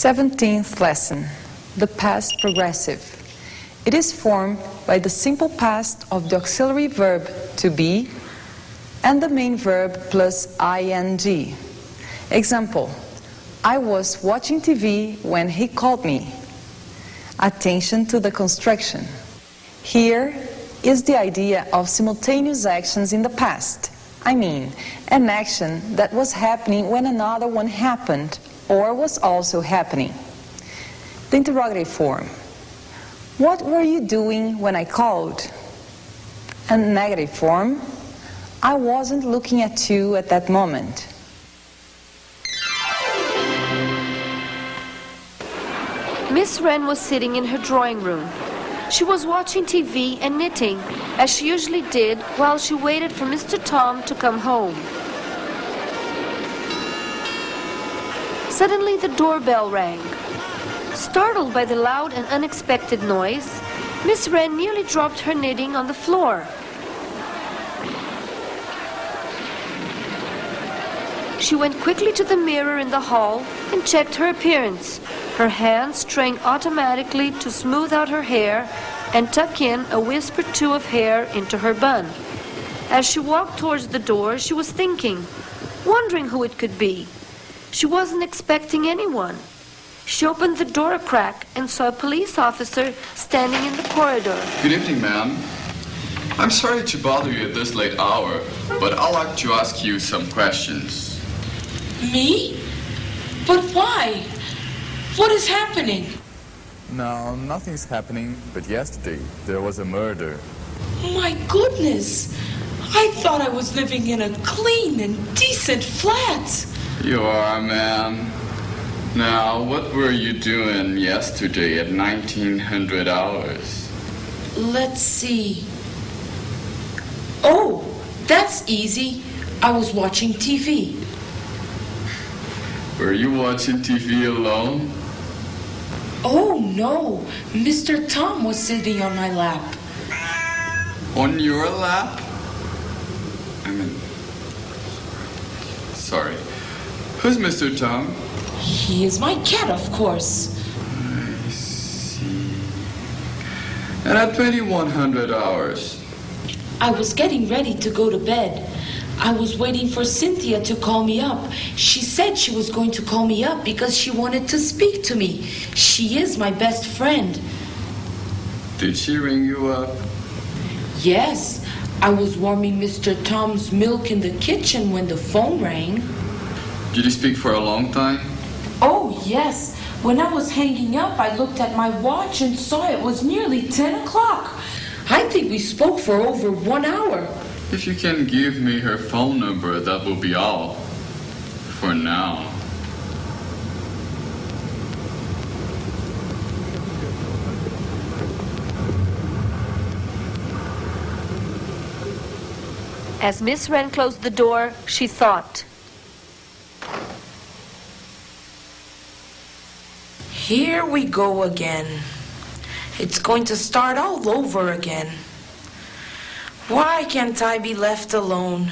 17th lesson, the past progressive. It is formed by the simple past of the auxiliary verb to be and the main verb plus ing. Example, I was watching TV when he called me. Attention to the construction. Here is the idea of simultaneous actions in the past. I mean, an action that was happening when another one happened or was also happening. The interrogative form. What were you doing when I called? And negative form. I wasn't looking at you at that moment. Miss Wren was sitting in her drawing room. She was watching TV and knitting, as she usually did while she waited for Mr. Tom to come home. Suddenly the doorbell rang. Startled by the loud and unexpected noise, Miss Wren nearly dropped her knitting on the floor. She went quickly to the mirror in the hall and checked her appearance, her hands trained automatically to smooth out her hair and tuck in a wisp or two of hair into her bun. As she walked towards the door, she was thinking, wondering who it could be. She wasn't expecting anyone. She opened the door a crack and saw a police officer standing in the corridor. Good evening, ma'am. I'm sorry to bother you at this late hour, but I'd like to ask you some questions. Me? But why? What is happening? No, nothing's happening, but yesterday there was a murder. My goodness! I thought I was living in a clean and decent flat. You are, ma'am. Now, what were you doing yesterday at 1900 hours? Let's see. Oh, that's easy. I was watching TV. Were you watching TV alone? Oh, no. Mr. Tom was sitting on my lap. On your lap? Sorry. Who's Mr. Tom? He is my cat, of course. I see. And at 2100 hours? I was getting ready to go to bed. I was waiting for Cynthia to call me up. She said she was going to call me up because she wanted to speak to me. She is my best friend. Did she ring you up? Yes. I was warming Mr. Tom's milk in the kitchen when the phone rang. Did you speak for a long time? Oh, yes. When I was hanging up, I looked at my watch and saw it was nearly 10 o'clock. I think we spoke for over 1 hour. If you can give me her phone number, that will be all. For now. As Miss Wren closed the door, she thought, here we go again. It's going to start all over again. Why can't I be left alone?